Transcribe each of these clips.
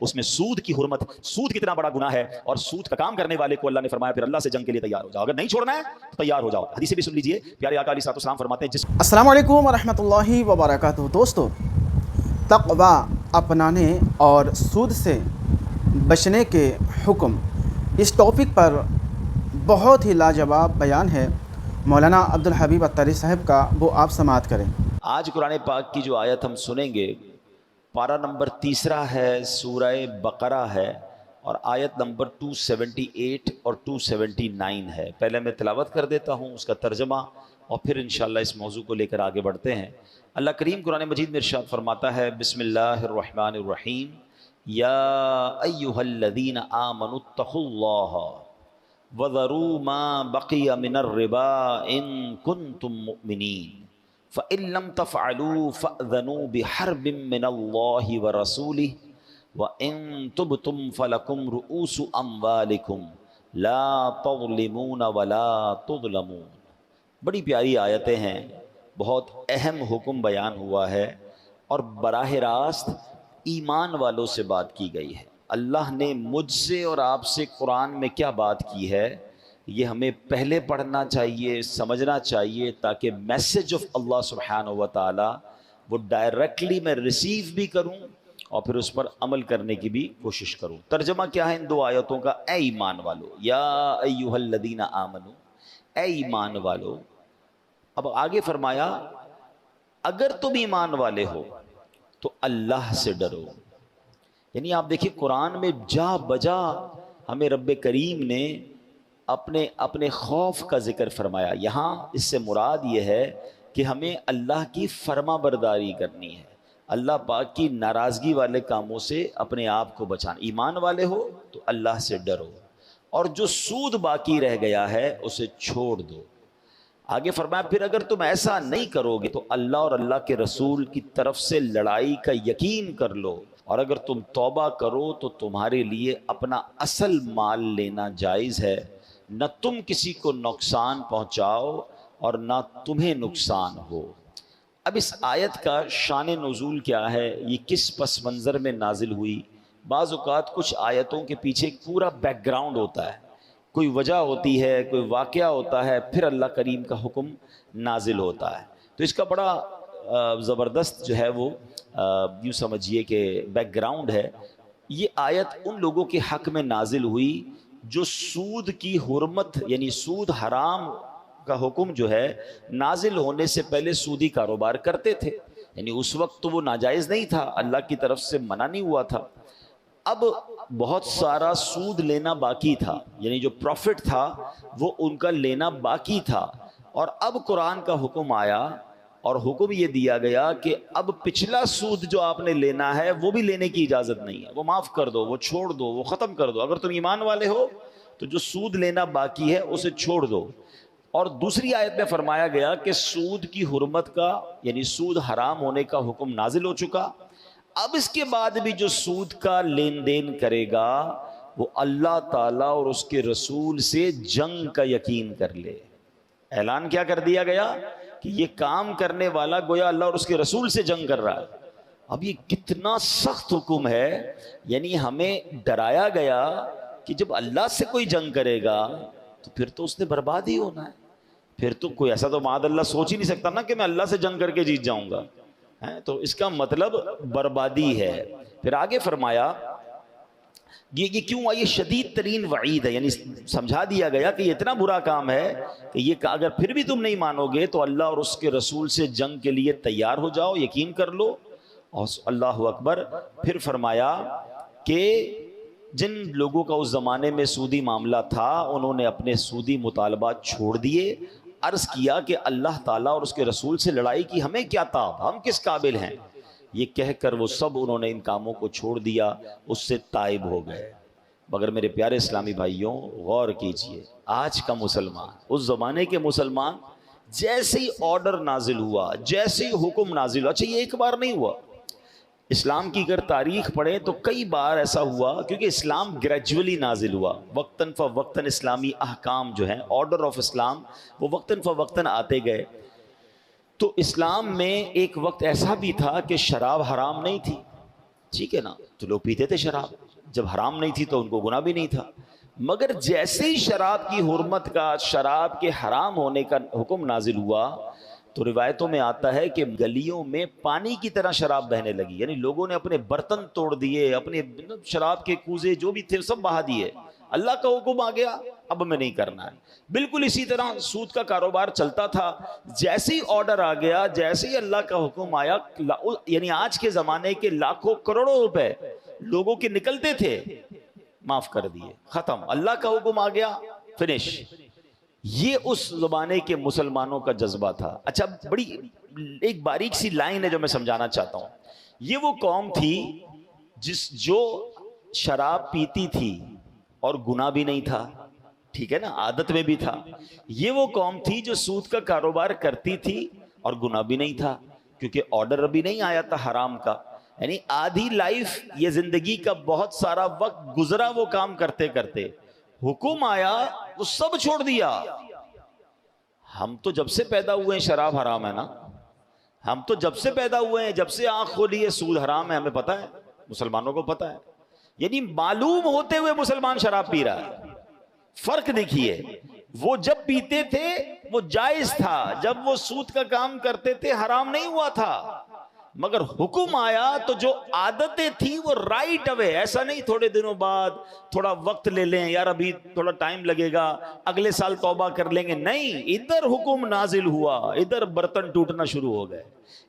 اس میں سود کی حرمت، سود کتنا بڑا گناہ ہے، اور سود کا کام کرنے والے کو اللہ نے فرمایا پھر اللہ سے جنگ کے لیے تیار ہو جاؤ، اگر نہیں چھوڑنا ہے تو تیار ہو جاؤ۔ حدیث بھی سن لیجئے، پیارے آقا علیہ السلام فرماتے ہیں السلام علیکم ورحمۃ اللہ وبرکاتہ۔ دوستو، تقوی اپنانے اور سود سے بچنے کے حکم، اس ٹاپک پر بہت ہی لاجواب بیان ہے مولانا عبدالحبیب اتاری صاحب کا، وہ آپ سماعت کریں۔ آج قرآن پاک کی جو آیت ہم سنیں گے، پارہ نمبر 3 ہے، سورہ بقرہ ہے، اور آیت نمبر 278 اور 279 ہے۔ پہلے میں تلاوت کر دیتا ہوں اس کا ترجمہ، اور پھر انشاءاللہ اس موضوع کو لے کر آگے بڑھتے ہیں۔ اللہ کریم قرآن مجید میں ارشاد فرماتا ہے، بسم اللہ الرحمن الرحیم، یا ایہا الذین آمنوا اتقوا اللہ وذروا ما بقی من الربا ان کنتم مؤمنین فَإِن لَمْ تَفْعَلُوا فَأْذَنُوا بِحَرْبٍ مِّنَ اللَّهِ وَرَسُولِهِ وَإِن تُبْتُمْ فَلَكُمْ رُؤُوسُ أَمْوَالِكُمْ لَا تَظْلِمُونَ وَلَا تُظْلَمُونَ۔ بڑی پیاری آیتیں ہیں، بہت اہم حکم بیان ہوا ہے، اور براہ راست ایمان والوں سے بات کی گئی ہے۔ اللہ نے مجھ سے اور آپ سے قرآن میں کیا بات کی ہے، یہ ہمیں پہلے پڑھنا چاہیے، سمجھنا چاہیے، تاکہ میسج آف اللہ سبحانہ و تعالی وہ ڈائریکٹلی میں ریسیو بھی کروں اور پھر اس پر عمل کرنے کی بھی کوشش کروں۔ ترجمہ کیا ہے ان دو آیتوں کا؟ اے ایمان والو، یا ایہا الذین آمنو، اے ایمان والو۔ اب آگے فرمایا اگر تم ایمان والے ہو تو اللہ سے ڈرو۔ یعنی آپ دیکھیں قرآن میں جا بجا ہمیں رب کریم نے اپنے خوف کا ذکر فرمایا۔ یہاں اس سے مراد یہ ہے کہ ہمیں اللہ کی فرما برداری کرنی ہے، اللہ پاک کی ناراضگی والے کاموں سے اپنے آپ کو بچانا۔ ایمان والے ہو تو اللہ سے ڈرو، اور جو سود باقی رہ گیا ہے اسے چھوڑ دو۔ آگے فرمایا پھر اگر تم ایسا نہیں کرو گے تو اللہ اور اللہ کے رسول کی طرف سے لڑائی کا یقین کر لو، اور اگر تم توبہ کرو تو تمہارے لیے اپنا اصل مال لینا جائز ہے، نہ تم کسی کو نقصان پہنچاؤ اور نہ تمہیں نقصان ہو۔ اب اس آیت کا شان نزول کیا ہے، یہ کس پس منظر میں نازل ہوئی؟ بعض اوقات کچھ آیتوں کے پیچھے ایک پورا بیک گراؤنڈ ہوتا ہے، کوئی وجہ ہوتی ہے، کوئی واقعہ ہوتا ہے، پھر اللہ کریم کا حکم نازل ہوتا ہے۔ تو اس کا بڑا زبردست جو ہے وہ یوں سمجھیے کہ بیک گراؤنڈ ہے۔ یہ آیت ان لوگوں کے حق میں نازل ہوئی جو سود کی حرمت، یعنی سود حرام کا حکم جو ہے نازل ہونے سے پہلے سودی کاروبار کرتے تھے، یعنی اس وقت تو وہ ناجائز نہیں تھا، اللہ کی طرف سے منع نہیں ہوا تھا۔ اب بہت سارا سود لینا باقی تھا، یعنی جو پروفٹ تھا وہ ان کا لینا باقی تھا، اور اب قرآن کا حکم آیا اور حکم یہ دیا گیا کہ اب پچھلا سود جو آپ نے لینا ہے وہ بھی لینے کی اجازت نہیں ہے، وہ معاف کر دو، وہ چھوڑ دو، وہ ختم کر دو۔ اگر تم ایمان والے ہو تو جو سود لینا باقی ہے اسے چھوڑ دو۔ اور دوسری آیت میں فرمایا گیا کہ سود کی حرمت کا، یعنی سود حرام ہونے کا حکم نازل ہو چکا، اب اس کے بعد بھی جو سود کا لین دین کرے گا وہ اللہ تعالیٰ اور اس کے رسول سے جنگ کا یقین کر لے۔ اعلان کیا کر دیا گیا کہ یہ کام کرنے والا گویا اللہ اور اس کے رسول سے جنگ کر رہا ہے۔ اب یہ کتنا سخت حکم ہے، یعنی ہمیں ڈرایا گیا کہ جب اللہ سے کوئی جنگ کرے گا تو پھر تو اس نے برباد ہی ہونا ہے، پھر تو کوئی ایسا تو معاذ اللہ سوچ ہی نہیں سکتا نا کہ میں اللہ سے جنگ کر کے جیت جاؤں گا، تو اس کا مطلب بربادی ہے۔ پھر آگے فرمایا یہ کیوں یہ شدید ترین وعید ہے، یعنی سمجھا دیا گیا کہ یہ اتنا برا کام ہے کہ یہ اگر پھر بھی تم نہیں مانو گے تو اللہ اور اس کے رسول سے جنگ کے لیے تیار ہو جاؤ، یقین کر لو۔ اور اللہ اکبر، پھر فرمایا کہ جن لوگوں کا اس زمانے میں سودی معاملہ تھا انہوں نے اپنے سودی مطالبات چھوڑ دیے، عرض کیا کہ اللہ تعالیٰ اور اس کے رسول سے لڑائی کی ہمیں کیا تاب، ہم کس قابل ہیں، یہ کہہ کر وہ سب انہوں نے ان کاموں کو چھوڑ دیا، اس سے تائب ہو گئے۔ مگر میرے پیارے اسلامی بھائیوں غور کیجئے، آج کا مسلمان، اس زمانے کے مسلمان، جیسے ہی آرڈر نازل ہوا، جیسے ہی حکم نازل ہوا، اچھا یہ ایک بار نہیں ہوا، اسلام کی اگر تاریخ پڑھیں تو کئی بار ایسا ہوا، کیونکہ اسلام گریجولی نازل ہوا، وقتاً فوقتاً اسلامی احکام جو ہیں، آرڈر آف اسلام، وہ وقتاً فوقتاً آتے گئے۔ تو اسلام میں ایک وقت ایسا بھی تھا کہ شراب حرام نہیں تھی، ٹھیک ہے نا, تو لوگ پیتے تھے شراب, جب حرام نہیں تھی تو ان کو گناہ بھی نہیں تھا. مگر جیسے ہی شراب کی حرمت کا, شراب کے حرام ہونے کا حکم نازل ہوا تو روایتوں میں آتا ہے کہ گلیوں میں پانی کی طرح شراب بہنے لگی, یعنی لوگوں نے اپنے برتن توڑ دیے, اپنے شراب کے کوزے جو بھی تھے سب بہا دیے. اللہ کا حکم آ گیا, اب ہمیں نہیں کرنا ہے. بالکل اسی طرح سود کا کاروبار چلتا تھا, جیسے ہی آرڈر آ گیا, جیسے ہی اللہ کا حکم آیا, یعنی آج کے زمانے کے لاکھوں کروڑوں روپے لوگوں کے نکلتے تھے, معاف کر دیے, ختم. اللہ کا حکم آ گیا, فنش. یہ اس زمانے کے مسلمانوں کا جذبہ تھا. اچھا, بڑی ایک باریک سی لائن ہے جو میں سمجھانا چاہتا ہوں. یہ وہ قوم تھی جو شراب پیتی تھی اور گناہ بھی نہیں تھا, ٹھیک ہے نا, عادت میں بھی تھا. یہ وہ قوم تھی جو سود کا کاروبار کرتی تھی اور گناہ بھی نہیں تھا, کیونکہ آرڈر ابھی نہیں آیا تھا حرام کا. یعنی آدھی لائف, یہ زندگی کا بہت سارا وقت گزرا وہ کام کرتے کرتے, حکم آیا تو سب چھوڑ دیا. ہم تو جب سے پیدا ہوئے ہیں شراب حرام ہے نا, ہم تو جب سے پیدا ہوئے ہیں, جب سے آنکھ کھولی ہے سود حرام ہے, ہمیں پتا ہے, مسلمانوں کو پتا ہے. یعنی معلوم ہوتے ہوئے مسلمان شراب پی رہا ہے. فرق دیکھیے, وہ جب پیتے تھے وہ جائز تھا, جب وہ سود کا کام کرتے تھے حرام نہیں ہوا تھا. مگر حکم آیا تو جو عادتیں تھیں وہ رائٹ اوے, ایسا نہیں تھوڑے دنوں بعد تھوڑا وقت لے لیں, یار ابھی تھوڑا ٹائم لگے گا, اگلے سال توبہ کر لیں گے. نہیں, ادھر حکم نازل ہوا, ادھر برتن ٹوٹنا شروع ہو گئے,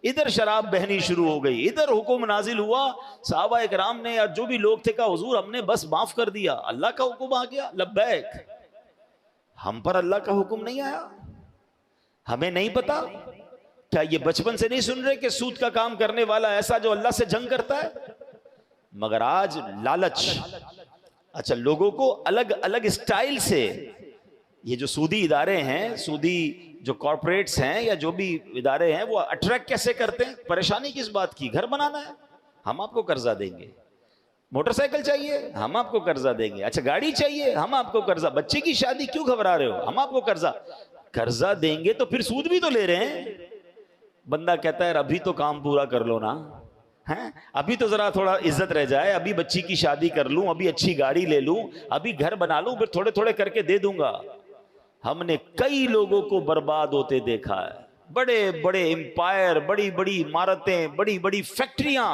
ادھر شراب بہنی شروع ہو گئی, ادھر حکم نازل ہوا. صحابہ اکرام نے یا جو بھی لوگ تھے کہا حضور ہم نے بس معاف کر دیا, اللہ کا حکم آ گیا, لبیک. ہم پر اللہ کا حکم نہیں آیا, ہمیں نہیں پتا. کیا یہ بچپن سے نہیں سن رہے کہ سود کا کام کرنے والا ایسا جو اللہ سے جنگ کرتا ہے؟ مگر آج لالچ, اچھا لوگوں کو الگ الگ اسٹائل سے, یہ جو سودی ادارے ہیں, سودی جو کارپوریٹس ہیں یا جو بھی ادارے ہیں, وہ اٹریکٹ کیسے کرتے ہیں؟ پریشانی کس بات کی؟ گھر بنانا ہے, ہم آپ کو قرضہ دیں گے. موٹر سائیکل چاہیے, ہم آپ کو قرضہ دیں گے. اچھا گاڑی چاہیے, ہم آپ کو قرضہ. بچے کی شادی کیوں گھبرا رہے ہو, ہم آپ کو قرضہ دیں گے, تو پھر سود بھی تو لے رہے ہیں. بندہ کہتا ہے ابھی تو کام پورا کر لو نا, ابھی تو ذرا تھوڑا عزت رہ جائے, ابھی بچی کی شادی کر لوں, ابھی اچھی گاڑی لے لوں, ابھی گھر بنا لوں, پھر تھوڑے تھوڑے کر کے دے دوں گا. ہم نے کئی لوگوں کو برباد ہوتے دیکھا ہے. بڑے بڑے امپائر, بڑی بڑی عمارتیں, بڑی بڑی فیکٹریاں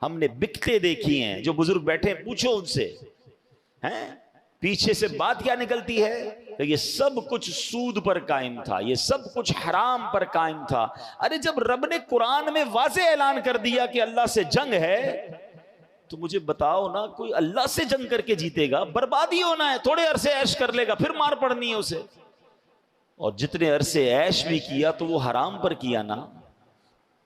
ہم نے بکتے دیکھی ہیں. جو بزرگ بیٹھے پوچھو ان سے, پیچھے سے بات کیا نکلتی ہے کہ یہ سب کچھ سود پر قائم تھا, یہ سب کچھ حرام پر قائم تھا. ارے جب رب نے قرآن میں واضح اعلان کر دیا کہ اللہ سے جنگ ہے, تو مجھے بتاؤ نا, کوئی اللہ سے جنگ کر کے جیتے گا؟ بربادی ہونا ہے, تھوڑے عرصے عیش کر لے گا, پھر مار پڑنی ہے اسے. اور جتنے عرصے عیش بھی کیا تو وہ حرام پر کیا نا.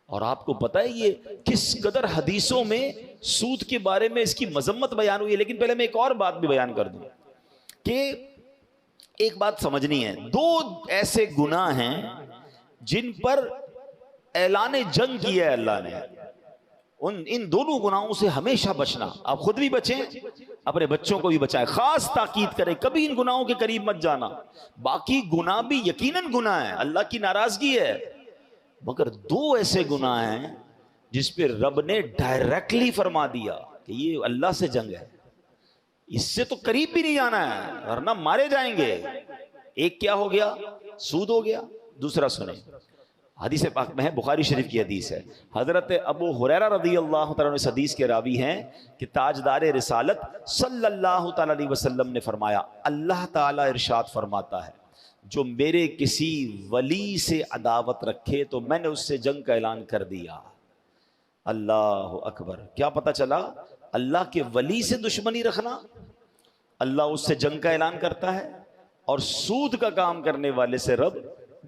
اور آپ کو پتہ ہے یہ کس قدر حدیثوں میں سود کے بارے میں اس کی مذمت بیان ہوئی ہے. لیکن پہلے میں ایک اور بات بھی بیان کر دوں کہ ایک بات سمجھنی ہے. دو ایسے گناہ ہیں جن پر اعلان جنگ کیا ہے اللہ نے. ان دونوں گناہوں سے ہمیشہ بچنا. آپ خود بھی بچیں, اپنے بچوں کو بھی بچائیں. خاص تاکید کریں کبھی ان گناہوں کے قریب مت جانا. باقی گناہ بھی یقیناً گناہ ہے, اللہ کی ناراضگی ہے, مگر دو ایسے گناہ ہیں جس پہ رب نے ڈائریکٹلی فرما دیا کہ یہ اللہ سے جنگ ہے, اس سے تو قریب بھی نہیں جانا ہے ورنہ مارے جائیں گے. ایک کیا ہو گیا؟ سود ہو گیا. دوسرا سنیں, حدیث پاک میں ہے, بخاری شریف کی حدیث ہے. حضرت ابو ہریرہ رضی اللہ تعالیٰ عنہ اس حدیث کے راوی ہیں کہ تاجدار رسالت صلی اللہ تعالیٰ علیہ وسلم نے فرمایا, اللہ تعالیٰ ارشاد فرماتا ہے, جو میرے کسی ولی سے عداوت رکھے تو میں نے اس سے جنگ کا اعلان کر دیا. اللہ اکبر. کیا پتہ چلا؟ اللہ کے ولی سے دشمنی رکھنا, اللہ اس سے جنگ کا اعلان کرتا ہے, اور سود کا کام کرنے والے سے رب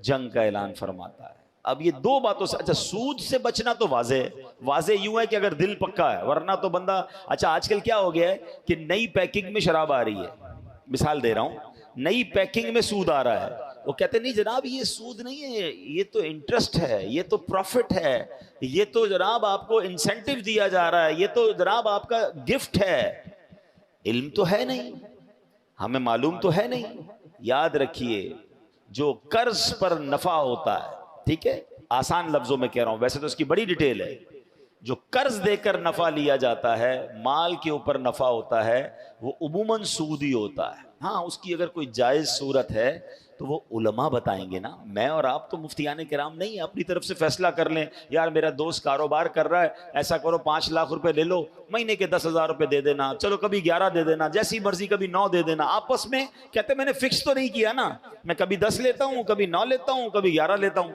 جنگ کا اعلان فرماتا ہے. اب یہ دو باتوں سے, اچھا سود سے بچنا تو واضح یوں ہے کہ اگر دل پکا ہے, ورنہ تو بندہ, اچھا آج کل کیا ہو گیا ہے کہ نئی پیکنگ میں شراب آ رہی ہے, مثال دے رہا ہوں, نئی پیکنگ میں سود آ رہا ہے, وہ کہتے نہیں جناب یہ سود نہیں ہے, یہ تو انٹرسٹ ہے, یہ تو پروفٹ ہے, یہ تو جناب آپ کو انسینٹیو دیا جا رہا ہے, یہ تو جناب آپ کا گفٹ ہے. علم تو ہے نہیں, ہمیں معلوم تو ہے نہیں. یاد رکھیے جو قرض پر نفع ہوتا ہے, ٹھیک ہے, آسان لفظوں میں کہہ رہا ہوں, ویسے تو اس کی بڑی ڈیٹیل ہے, جو قرض دے کر نفع لیا جاتا ہے، مال کے اوپر نفع ہوتا ہے، وہ عموماً سود ہی ہوتا ہے۔ ہاں اس کی اگر کوئی جائز صورت ہے تو وہ علماء بتائیں گے نا، میں اور آپ تو مفتیان کرام نہیں ہیں اپنی طرف سے فیصلہ کر لیں یار میرا دوست کاروبار کر رہا ہے، ایسا کرو 5 لاکھ روپے لے لو، مہینے کے 10,000 روپے دے دینا، چلو کبھی 11 دے دینا، جیسی مرضی کبھی 9 دے دینا، آپس میں کہتے میں نے فکس تو نہیں کیا نا، میں کبھی 10 لیتا ہوں، کبھی 9 لیتا ہوں، کبھی 11 لیتا ہوں۔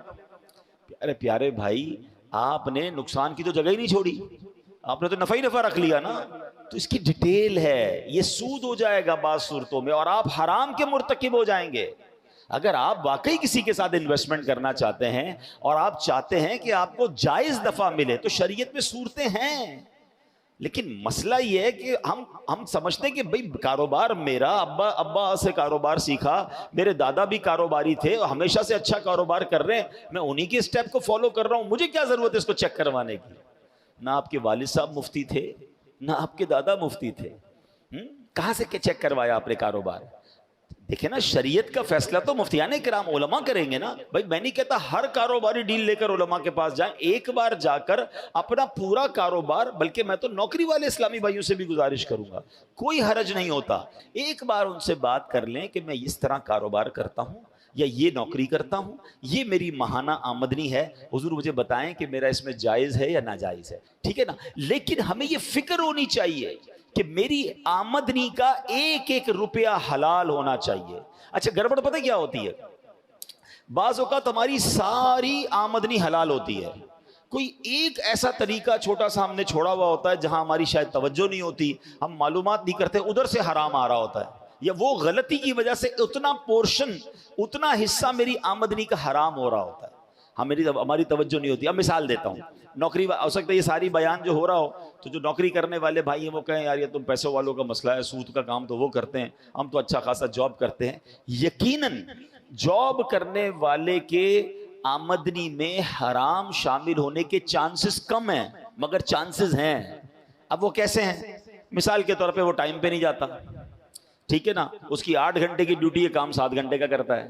ارے پیارے بھائی، آپ نے نقصان کی تو جگہ ہی نہیں چھوڑی، آپ نے تو نفع ہی نفع رکھ لیا نا۔ تو اس کی ڈیٹیل ہے، یہ سود ہو جائے گا بعض صورتوں میں، اور آپ حرام کے مرتکب ہو جائیں گے۔ اگر آپ واقعی کسی کے ساتھ انویسٹمنٹ کرنا چاہتے ہیں اور آپ چاہتے ہیں کہ آپ کو جائز نفع ملے تو شریعت میں صورتیں ہیں، لیکن مسئلہ یہ ہے کہ ہم سمجھتے ہیں کہ بھئی کاروبار میرا ابا سے کاروبار سیکھا، میرے دادا بھی کاروباری تھے اور ہمیشہ سے اچھا کاروبار کر رہے ہیں، میں انہی کے سٹیپ کو فالو کر رہا ہوں، مجھے کیا ضرورت ہے اس کو چیک کروانے کی؟ نہ آپ کے والد صاحب مفتی تھے، نہ آپ کے دادا مفتی تھے، کہاں سے چیک کروایا آپ نے کاروبار؟ دیکھیں نا، شریعت کا فیصلہ تو مفتیان کرام علماء کریں گے نا۔ بھائی میں نہیں کہتا ہر کاروباری ڈیل لے کر علماء کے پاس جائیں، ایک بار جا کر اپنا پورا کاروبار، بلکہ میں تو نوکری والے اسلامی بھائیوں سے بھی گزارش کروں گا، کوئی حرج نہیں ہوتا، ایک بار ان سے بات کر لیں کہ میں اس طرح کاروبار کرتا ہوں یا یہ نوکری کرتا ہوں، یہ میری ماہانہ آمدنی ہے، حضور مجھے بتائیں کہ میرا اس میں جائز ہے یا ناجائز ہے، ٹھیک ہے نا؟ لیکن ہمیں یہ فکر ہونی چاہیے کہ میری آمدنی کا ایک ایک روپیہ حلال ہونا چاہیے۔ اچھا گڑبڑ پتہ کیا ہوتی ہے؟ بعض اوقات ہماری ساری آمدنی حلال ہوتی ہے، کوئی ایک ایسا طریقہ چھوٹا سا ہم نے چھوڑا ہوا ہوتا ہے جہاں ہماری شاید توجہ نہیں ہوتی، ہم معلومات نہیں کرتے، ادھر سے حرام آ رہا ہوتا ہے، یا وہ غلطی کی وجہ سے اتنا پورشن، اتنا حصہ میری آمدنی کا حرام ہو رہا ہوتا ہے، ہماری توجہ نہیں ہوتی۔ اب مثال دیتا ہوں، نوکری، ہو سکتا ہے یہ ساری بیان جو ہو رہا ہو تو جو نوکری کرنے والے بھائی ہیں وہ کہیں یار یہ تم پیسوں والوں کا مسئلہ ہے، سود کا کام تو وہ کرتے ہیں، ہم تو اچھا خاصا جاب کرتے ہیں۔ یقیناً جاب کرنے والے کے آمدنی میں حرام شامل ہونے کے چانسز کم ہیں، مگر چانسز ہیں۔ اب وہ کیسے ہیں؟ مثال کے طور پہ وہ ٹائم پہ نہیں جاتا، ٹھیک ہے نا، اس کی 8 گھنٹے کی ڈیوٹی ہے، کام 7 گھنٹے کا کرتا ہے،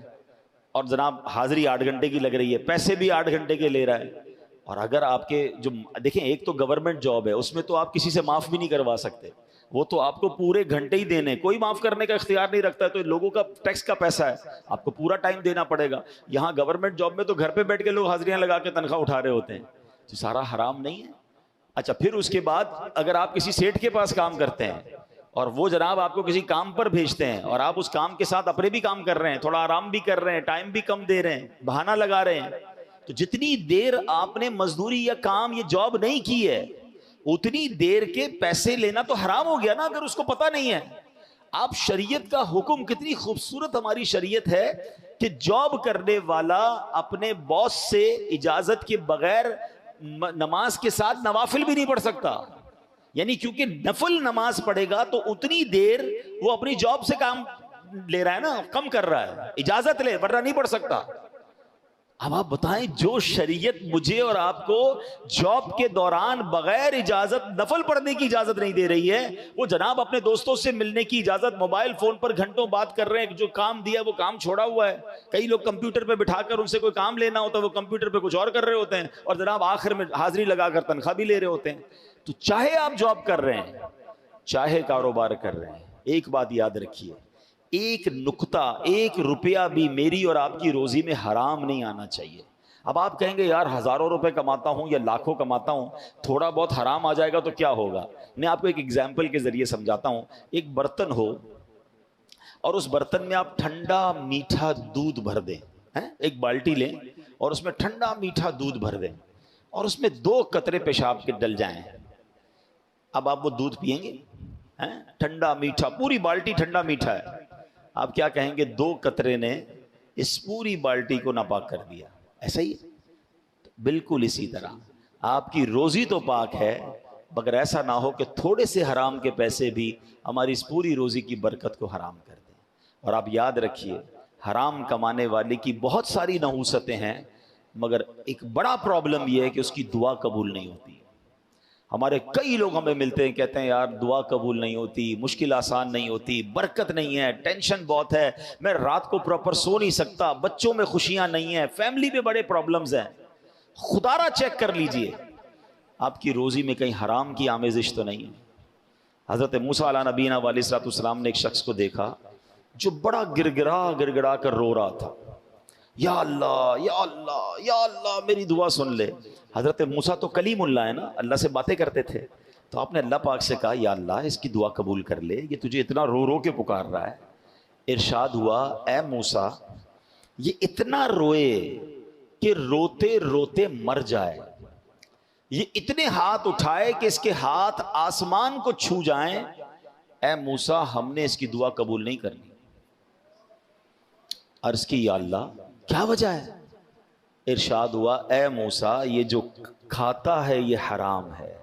اور جناب حاضری 8 گھنٹے کی لگ رہی ہے، پیسے بھی 8 گھنٹے کے لے رہا ہے۔ اور اگر آپ کے جو دیکھیں، ایک تو گورنمنٹ جاب ہے، اس میں تو آپ کسی سے معاف بھی نہیں کروا سکتے، وہ تو آپ کو پورے گھنٹے ہی دینے، کوئی معاف کرنے کا اختیار نہیں رکھتا ہے، تو لوگوں کا ٹیکس کا پیسہ ہے، آپ کو پورا ٹائم دینا پڑے گا۔ یہاں گورنمنٹ جاب میں تو گھر پہ بیٹھ کے لوگ حاضریاں لگا کے تنخواہ اٹھا رہے ہوتے ہیں، تو سارا حرام نہیں ہے؟ اچھا پھر اس کے بعد اگر آپ کسی سیٹ کے پاس کام کرتے ہیں اور وہ جناب آپ کو کسی کام پر بھیجتے ہیں اور آپ اس کام کے ساتھ اپنے بھی کام کر رہے ہیں، تھوڑا آرام بھی کر رہے ہیں، ٹائم بھی کم دے رہے ہیں، بہانہ لگا رہے ہیں، تو جتنی دیر آپ نے مزدوری یا کام یہ جاب نہیں کی ہے اتنی دیر کے پیسے لینا تو حرام ہو گیا نا، اگر اس کو پتہ نہیں ہے۔ آپ شریعت کا حکم، کتنی خوبصورت ہماری شریعت ہے کہ جاب کرنے والا اپنے باس سے اجازت کے بغیر نماز کے ساتھ نوافل بھی نہیں پڑھ سکتا، یعنی کیونکہ نفل نماز پڑھے گا تو اتنی دیر وہ اپنی جاب سے کام لے رہا ہے نا، کم کر رہا ہے، اجازت لے ورنہ نہیں پڑھ سکتا۔ اب آپ بتائیں، جو شریعت مجھے اور آپ کو جاب کے دوران بغیر اجازت نفل پڑھنے کی اجازت نہیں دے رہی ہے، وہ جناب اپنے دوستوں سے ملنے کی اجازت، موبائل فون پر گھنٹوں بات کر رہے ہیں، جو کام دیا وہ کام چھوڑا ہوا ہے، کئی لوگ کمپیوٹر پہ بٹھا کر ان سے کوئی کام لینا ہوتا ہے، وہ کمپیوٹر پہ کچھ اور کر رہے ہوتے ہیں، اور جناب آخر میں حاضری لگا کر تنخواہ بھی لے رہے ہوتے ہیں۔ تو چاہے آپ جاب کر رہے ہیں، چاہے کاروبار کر رہے ہیں، ایک بات یاد رکھیے، ایک نقطہ، ایک روپیہ بھی میری اور آپ کی روزی میں حرام نہیں آنا چاہیے۔ اب آپ کہیں گے یار ہزاروں روپے کماتا ہوں یا لاکھوں کماتا ہوں، تھوڑا بہت حرام آ جائے گا تو کیا ہوگا؟ میں آپ کو ایک ایگزامپل کے ذریعے سمجھاتا ہوں۔ ایک برتن ہو اور اس برتن میں آپ ٹھنڈا میٹھا دودھ بھر دیں، ایک بالٹی لیں اور اس میں ٹھنڈا میٹھا دودھ بھر دیں اور اس میں 2 قطرے پیشاب کے ڈل جائیں، اب آپ وہ دودھ پیئیں گے؟ ٹھنڈا میٹھا، پوری بالٹی ٹھنڈا میٹھا ہے، آپ کیا کہیں گے؟ 2 قطرے نے اس پوری بالٹی کو ناپاک کر دیا۔ ایسا ہی بالکل اسی طرح آپ کی روزی تو پاک ہے، مگر ایسا نہ ہو کہ تھوڑے سے حرام کے پیسے بھی ہماری اس پوری روزی کی برکت کو حرام کر دیں۔ اور آپ یاد رکھیے، حرام کمانے والے کی بہت ساری نحوستیں ہیں، مگر ایک بڑا پرابلم یہ ہے کہ اس کی دعا قبول نہیں ہوتی۔ ہمارے کئی لوگ ہمیں ملتے ہیں، کہتے ہیں یار دعا قبول نہیں ہوتی، مشکل آسان نہیں ہوتی، برکت نہیں ہے، ٹینشن بہت ہے، میں رات کو پراپر سو نہیں سکتا، بچوں میں خوشیاں نہیں ہیں، فیملی میں بڑے پرابلمز ہیں۔ خدا را چیک کر لیجئے، آپ کی روزی میں کہیں حرام کی آمیزش تو نہیں ہے؟ حضرت موسیٰ علیہ نبینا علیہ السلام نے ایک شخص کو دیکھا جو بڑا گڑ گڑا کر رو رہا تھا، یا اللہ یا اللہ یا اللہ میری دعا سن لے۔ حضرت موسیٰ تو کلیم اللہ ہے نا، اللہ سے باتیں کرتے تھے، تو آپ نے اللہ پاک سے کہا یا اللہ اس کی دعا قبول کر لے، یہ تجھے اتنا رو رو کے پکار رہا ہے۔ ارشاد ہوا اے موسیٰ یہ اتنا روئے کہ روتے روتے مر جائے، یہ اتنے ہاتھ اٹھائے کہ اس کے ہاتھ آسمان کو چھو جائیں، اے موسیٰ ہم نے اس کی دعا قبول نہیں کرنی۔ عرض کی یا اللہ کیا وجہ ہے؟ ارشاد ہوا اے موسیٰ یہ جو کھاتا ہے یہ حرام ہے،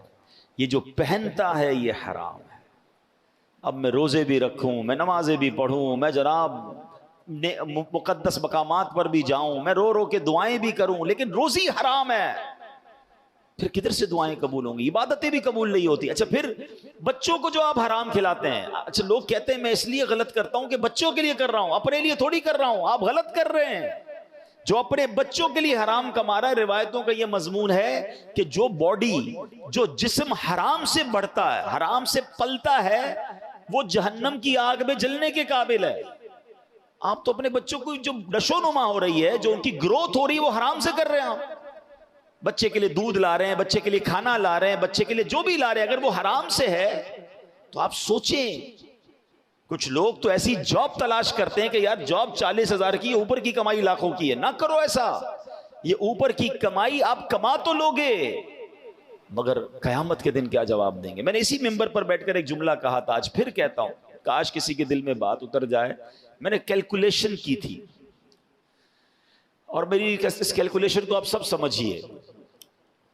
یہ جو پہنتا ہے یہ حرام ہے۔ اب میں روزے بھی رکھوں، میں نمازیں بھی پڑھوں، میں جناب مقدس مقامات پر بھی جاؤں، میں رو رو کے دعائیں بھی کروں، لیکن روزی حرام ہے، پھر کدھر سے دعائیں قبول ہوں گی؟ عبادتیں بھی قبول نہیں ہوتی۔ اچھا پھر بچوں کو جو آپ حرام کھلاتے ہیں، اچھا لوگ کہتے ہیں میں اس لیے غلط کرتا ہوں کہ بچوں کے لیے کر رہا ہوں، اپنے لیے تھوڑی کر رہا ہوں۔ آپ غلط کر رہے ہیں، جو اپنے بچوں کے لیے حرام کما رہا ہے۔ روایتوں کا یہ مضمون ہے کہ جو باڈی، جو جسم حرام سے بڑھتا ہے، حرام سے پلتا ہے، وہ جہنم کی آگ میں جلنے کے قابل ہے۔ آپ تو اپنے بچوں کو جو نشو نما ہو رہی ہے، جو ان کی گروتھ ہو رہی ہے، وہ حرام سے کر رہے ہیں۔ آپ بچے کے لیے دودھ لا رہے ہیں، بچے کے لیے کھانا لا رہے ہیں، بچے کے لیے جو بھی لا رہے ہیں، اگر وہ حرام سے ہے تو آپ سوچیں۔ کچھ لوگ تو ایسی جاب تلاش کرتے ہیں کہ یار جاب 40,000 کی، اوپر کی کمائی لاکھوں کی ہے، نہ کرو ایسا۔ یہ اوپر کی کمائی آپ کما تو لوگے، مگر قیامت کے دن کیا جواب دیں گے؟ میں نے اسی ممبر پر بیٹھ کر ایک جملہ کہا تھا، آج پھر کہتا ہوں، کاش کسی کے دل میں بات اتر جائے۔ میں نے کیلکولیشن کی تھی، اور میری اس کیلکولیشن کو آپ سب سمجھیے۔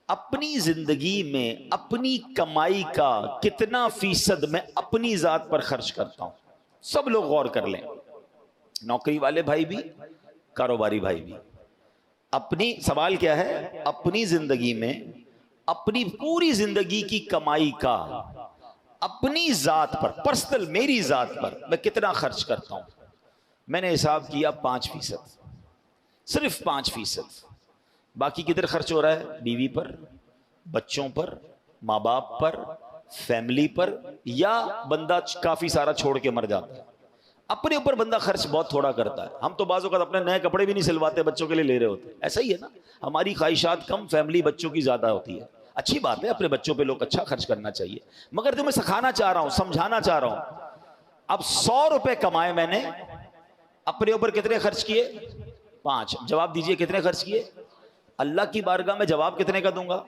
اپنی زندگی میں اپنی کمائی کا کتنا فیصد میں اپنی ذات پر خرچ کرتا ہوں؟ سب لوگ غور کر لیں، نوکری والے بھائی بھی، کاروباری بھائی بھی۔ اپنی سوال کیا ہے؟ اپنی زندگی میں اپنی پوری زندگی کی کمائی کا اپنی ذات پر، پرسنل میری ذات پر میں کتنا خرچ کرتا ہوں؟ میں نے حساب کیا 5%، صرف 5%۔ باقی کدھر خرچ ہو رہا ہے؟ بیوی پر، بچوں پر، ماں باپ پر، فیملی پر، یا بندہ کافی سارا چھوڑ کے مر جاتا ہے۔ اپنے اوپر بندہ خرچ بہت تھوڑا کرتا ہے۔ ہم تو بعض اوقات اپنے نئے کپڑے بھی نہیں سلواتے، بچوں کے لیے لے رہے ہوتے ہیں۔ ایسا ہی ہے نا، ہماری خواہشات کم، فیملی بچوں کی زیادہ ہوتی ہے۔ اچھی بات ہے، اپنے بچوں پہ لوگ اچھا خرچ کرنا چاہیے، مگر جو میں سکھانا چاہ رہا ہوں، سمجھانا چاہ رہا ہوں، اب 100 روپے کمائے میں نے، اپنے اوپر کتنے خرچ کیے؟ 5۔ جواب دیجئے کتنے خرچ کیے؟ اللہ کی بارگاہ میں جواب کتنے کا دوں گا؟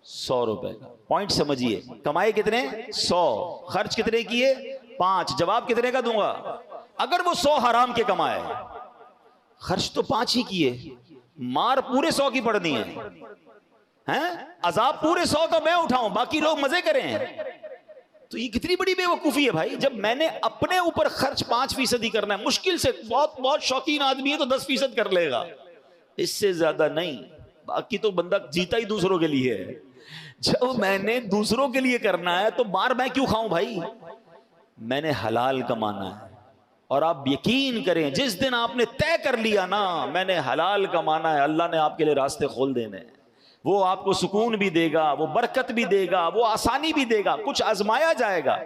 100 روپے کا۔ پوائنٹ سمجھیے، کمائے کتنے؟ 100، خرچ کتنے کیے؟ 5، جواب کتنے کا دوں گا؟ اگر وہ 100 حرام کے کمائے، خرچ تو 5 ہی کیے، مار پورے 100 کی پڑنی ہے، عذاب پورے 100 کا میں اٹھاؤں، باقی لوگ مزے کریں۔ تو یہ کتنی بڑی بے وقوفی ہے بھائی، جب میں نے اپنے اوپر خرچ 5% ہی کرنا ہے، مشکل سے بہت شوقین آدمی ہے تو 10% کر لے گا، اس سے زیادہ نہیں۔ باقی تو بندہ جیتا ہی دوسروں کے لیے ہے۔ جب میں نے دوسروں کے لیے کرنا ہے تو مار میں کیوں کھاؤں بھائی؟ میں نے حلال کمانا ہے، اور آپ یقین کریں جس دن آپ نے طے کر لیا نا میں نے حلال کمانا ہے، اللہ نے آپ کے لیے راستے کھول دینے ہیں۔ وہ آپ کو سکون بھی دے گا، وہ برکت بھی دے گا، وہ آسانی بھی دے گا۔ کچھ آزمایا جائے گا،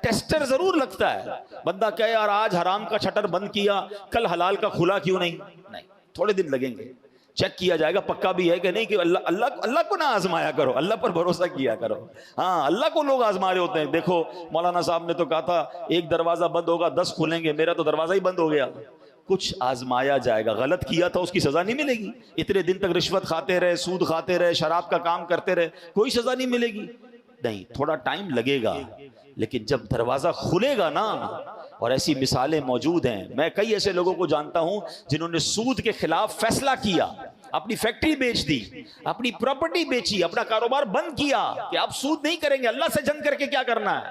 ٹیسٹر ضرور لگتا ہے۔ بندہ کہے یار آج حرام کا شٹر بند کیا، کل حلال کا کھلا کیوں نہیں؟ نہیں، تھوڑے دن لگیں گے، چیک کیا جائے گا پکا بھی ہے کہ نہیں، کہ اللہ کو نہ آزمایا کرو، اللہ پر بھروسہ کیا کرو۔ ہاں، اللہ کو لوگ آزما رہے ہوتے ہیں۔ دیکھو مولانا صاحب نے تو کہا تھا ایک دروازہ بند ہوگا 10 کھلیں گے، میرا تو دروازہ ہی بند ہو گیا۔ کچھ آزمایا جائے گا، غلط کیا تھا اس کی سزا نہیں ملے گی۔ اتنے دن تک رشوت کھاتے رہے، سود کھاتے رہے، شراب کا کام کرتے رہے، کوئی سزا نہیں ملے گی؟ نہیں، تھوڑا ٹائم لگے گا، لیکن جب دروازہ کھلے گا نا، اور ایسی مثالیں موجود ہیں۔ میں کئی ایسے لوگوں کو جانتا ہوں جنہوں نے سود کے خلاف فیصلہ کیا، اپنی فیکٹری بیچ دی، اپنی پراپرٹی بیچی، اپنا کاروبار بند کیا کہ آپ سود نہیں کریں گے، اللہ سے جنگ کر کے کیا کرنا ہے۔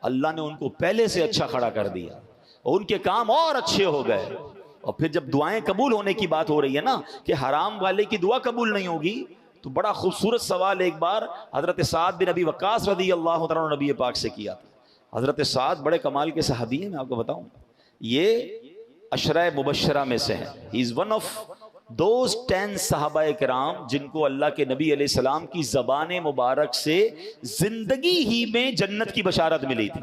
اللہ نے ان کو پہلے سے اچھا کھڑا کر دیا، اور ان کے کام اور اچھے ہو گئے۔ اور پھر جب دعائیں قبول ہونے کی بات ہو رہی ہے نا، کہ حرام والے کی دعا قبول نہیں ہوگی، تو بڑا خوبصورت سوال ایک بار حضرت سعد بن ابی وقاص رضی اللہ تعالیٰ عنہ نبی پاک سے کیا تھا۔ حضرت سعد بڑے کمال کے صحابی ہیں، میں آپ کو بتاؤں، یہ عشرہ مبشرہ میں سے ہیں۔ ہی از ون آف دوز 10 صحابہ کرام جن کو اللہ کے نبی علیہ السلام کی زبان مبارک سے زندگی ہی میں جنت کی بشارت ملی تھی.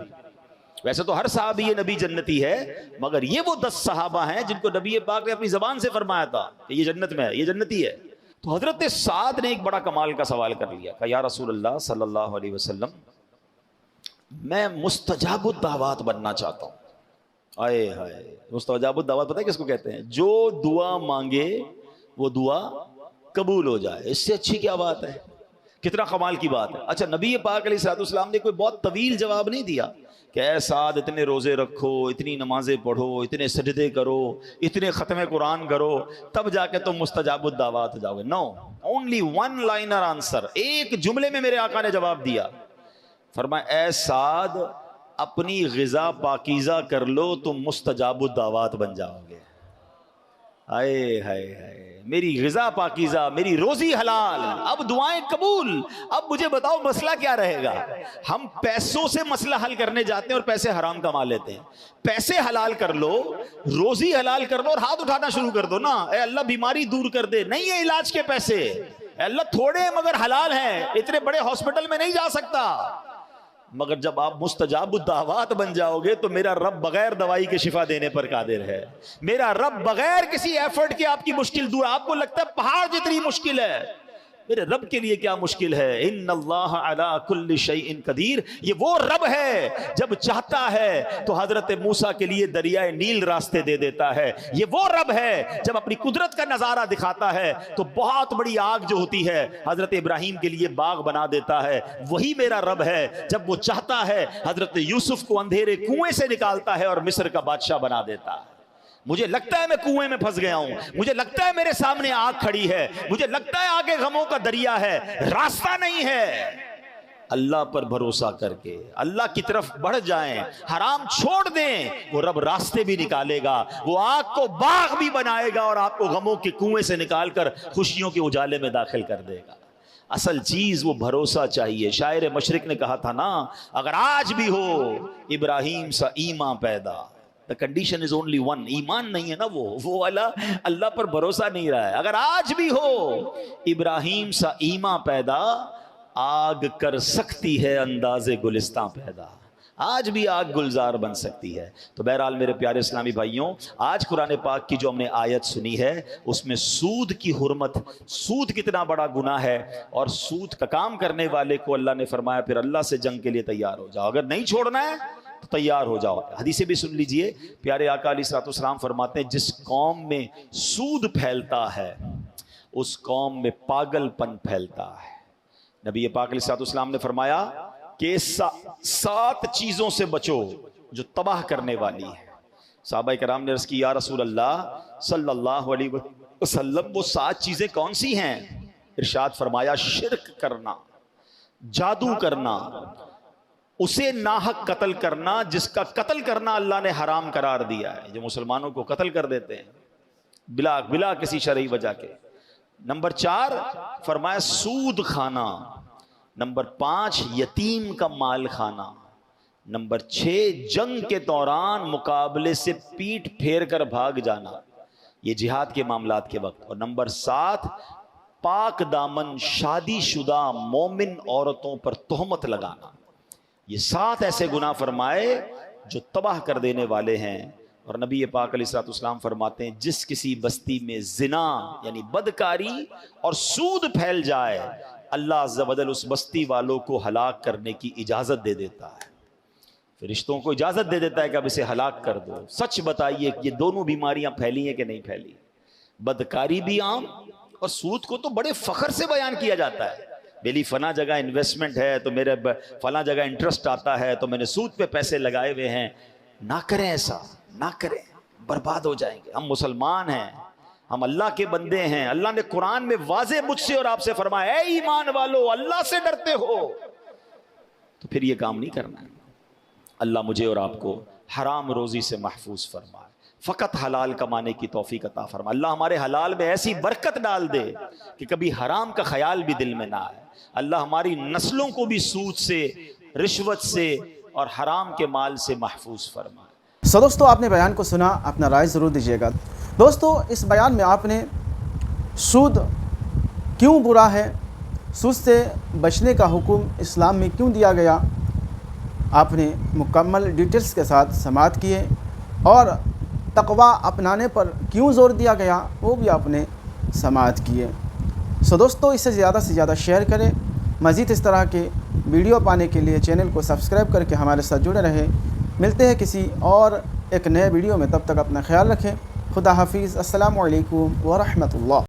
ویسے تو ہر صحابی نبی جنتی ہے، مگر یہ وہ 10 صحابہ ہیں جن کو نبی پاک نے اپنی زبان سے فرمایا تھا کہ یہ جنت میں ہے، یہ جنتی ہے. تو حضرت سعد نے ایک بڑا کمال کا سوال کر لیا کہ یا رسول اللہ صلی اللہ علیہ وسلم، میں مستجاب الدعوات بننا چاہتا ہوں. آئے ہائے، مستجاب الدعوات پتہ ہے کس کو کہتے ہیں؟ جو دعا مانگے وہ دعا قبول ہو جائے. اس سے اچھی کیا بات ہے؟ کتنا کمال کی بات ہے. اچھا، نبی پاک علیہ الصلوۃ والسلام نے کوئی بہت طویل جواب نہیں دیا کہ اے سعد اتنے روزے رکھو، اتنی نمازیں پڑھو، اتنے سجدے کرو، اتنے ختم قرآن کرو، تب جا کے تم مستجاب الدعوات جاؤ گے. نو، اونلی ون لائنر آنسر. ایک جملے میں میرے آقا نے جواب دیا. فرمایا اے سعد، اپنی غذا پاکیزہ کر لو، تم مستجاب الدعوات بن جاؤ گے. ہائے ہائے ہائے، میری غذا پاکیزہ، میری روزی حلال، اب دعائیں قبول. اب مجھے بتاؤ مسئلہ کیا رہے گا؟ ہم پیسوں سے مسئلہ حل کرنے جاتے ہیں اور پیسے حرام کما لیتے ہیں. پیسے حلال کر لو، روزی حلال کر لو اور ہاتھ اٹھانا شروع کر دو نا، اے اللہ بیماری دور کر دے. نہیں ہے علاج کے پیسے، اے اللہ تھوڑے مگر حلال ہیں، اتنے بڑے ہاسپٹل میں نہیں جا سکتا. مگر جب آپ مستجاب الدعوات بن جاؤ گے تو میرا رب بغیر دوائی کے شفا دینے پر قادر ہے. میرا رب بغیر کسی ایفرٹ کے آپ کی مشکل دور. آپ کو لگتا ہے پہاڑ جتنی مشکل ہے، میرے رب کے لیے کیا مشکل ہے؟ ان اللہ علی کل شیء قدیر. یہ وہ رب ہے جب چاہتا ہے تو حضرت موسیٰ کے لیے دریائے نیل راستے دے دیتا ہے. یہ وہ رب ہے جب اپنی قدرت کا نظارہ دکھاتا ہے تو بہت بڑی آگ جو ہوتی ہے حضرت ابراہیم کے لیے باغ بنا دیتا ہے. وہی میرا رب ہے جب وہ چاہتا ہے حضرت یوسف کو اندھیرے کنویں سے نکالتا ہے اور مصر کا بادشاہ بنا دیتا ہے. مجھے لگتا ہے میں کنویں میں پھنس گیا ہوں، مجھے لگتا ہے میرے سامنے آگ کھڑی ہے، مجھے لگتا ہے آگے غموں کا دریا ہے، راستہ نہیں ہے. اللہ پر بھروسہ کر کے اللہ کی طرف بڑھ جائیں، حرام چھوڑ دیں، وہ رب راستے بھی نکالے گا، وہ آگ کو باغ بھی بنائے گا اور آپ کو غموں کے کنویں سے نکال کر خوشیوں کے اجالے میں داخل کر دے گا. اصل چیز وہ بھروسہ چاہیے. شاعر مشرق نے کہا تھا نا، اگر آج بھی ہو ابراہیم سا ایمان پیدا. The condition is only one. ایمان نہیں ہے نا، وہ اللہ پر بھروسہ نہیں رہا ہے. اگر آج بھی ہو ابراہیم سا ایمان پیدا، آگ کر سکتی ہے انداز گلستان پیدا. آج بھی آگ گلزار بن سکتی ہے. تو بہرحال میرے پیارے اسلامی بھائیوں، آج قرآن پاک کی جو ہم نے آیت سنی ہے اس میں سود کی حرمت، سود کتنا بڑا گناہ ہے، اور سود کا کام کرنے والے کو اللہ نے فرمایا پھر اللہ سے جنگ کے لیے تیار ہو جاؤ. اگر نہیں چھوڑنا ہے تو تیار ہو جاؤ. حدیثیں بھی سن لیجئے. پیارے آقا علیہ الصلوۃ والسلام فرماتے ہیں جس قوم میں سود پھیلتا ہے اس قوم میں پاگل پن پھیلتا ہے. نبی پاک علیہ الصلوۃ والسلام نے فرمایا کہ 7 چیزوں سے بچو جو تباہ کرنے والی ہے. صحابہ کرام نے عرض کی یا رسول اللہ صلی اللہ علیہ وسلم وہ 7 چیزیں کون سی ہیں؟ ارشاد فرمایا شرک کرنا، جادو کرنا، اسے ناحق قتل کرنا جس کا قتل کرنا اللہ نے حرام قرار دیا ہے، جو مسلمانوں کو قتل کر دیتے ہیں بلا کسی شرعی وجہ کے. نمبر 4 فرمایا سود کھانا. نمبر 5 یتیم کا مال کھانا. نمبر 6 جنگ کے دوران مقابلے سے پیٹ پھیر کر بھاگ جانا، یہ جہاد کے معاملات کے وقت. اور نمبر 7 پاک دامن شادی شدہ مومن عورتوں پر تہمت لگانا. یہ 7 ایسے گناہ فرمائے جو تباہ کر دینے والے ہیں. اور نبی پاک علیہ الصلوۃ والسلام فرماتے ہیں جس کسی بستی میں زنا یعنی بدکاری اور سود پھیل جائے اللہ عز و جل اس بستی والوں کو ہلاک کرنے کی اجازت دے دیتا ہے. فرشتوں کو اجازت دے دیتا ہے کہ اب اسے ہلاک کر دو. سچ بتائیے یہ دونوں بیماریاں پھیلی ہیں کہ نہیں پھیلی؟ بدکاری بھی عام اور سود کو تو بڑے فخر سے بیان کیا جاتا ہے. میری فلاں جگہ انویسٹمنٹ ہے تو میرے فلاں جگہ انٹرسٹ آتا ہے تو میں نے سود پہ پیسے لگائے ہوئے ہیں. نہ کریں ایسا، نہ کریں، برباد ہو جائیں گے. ہم مسلمان ہیں، ہم اللہ کے بندے ہیں. اللہ نے قرآن میں واضح مجھ سے اور آپ سے فرمایا اے ایمان والو اللہ سے ڈرتے ہو تو پھر یہ کام نہیں کرنا ہے. اللہ مجھے اور آپ کو حرام روزی سے محفوظ فرمائے، فقط حلال کمانے کی توفیق عطا فرمائے. اللہ ہمارے حلال میں ایسی برکت ڈال دے کہ کبھی حرام کا خیال بھی دل میں نہ آئے. اللہ ہماری نسلوں کو بھی سود سے، رشوت سے اور حرام کے مال سے محفوظ فرمائے. دوستو آپ نے بیان کو سنا، اپنا رائے ضرور دیجیے گا. دوستو اس بیان میں آپ نے سود کیوں برا ہے، سود سے بچنے کا حکم اسلام میں کیوں دیا گیا، آپ نے مکمل ڈیٹیلز کے ساتھ سماعت کیے، اور تقوی اپنانے پر کیوں زور دیا گیا وہ بھی آپ نے سماعت کیے۔ دوستو اسے زیادہ سے زیادہ شیئر کریں، مزید اس طرح کے ویڈیو پانے کے لیے چینل کو سبسکرائب کر کے ہمارے ساتھ جڑے رہیں۔ ملتے ہیں کسی اور ایک نئے ویڈیو میں، تب تک اپنا خیال رکھیں۔ خدا حافظ، السلام علیکم ورحمۃ اللہ۔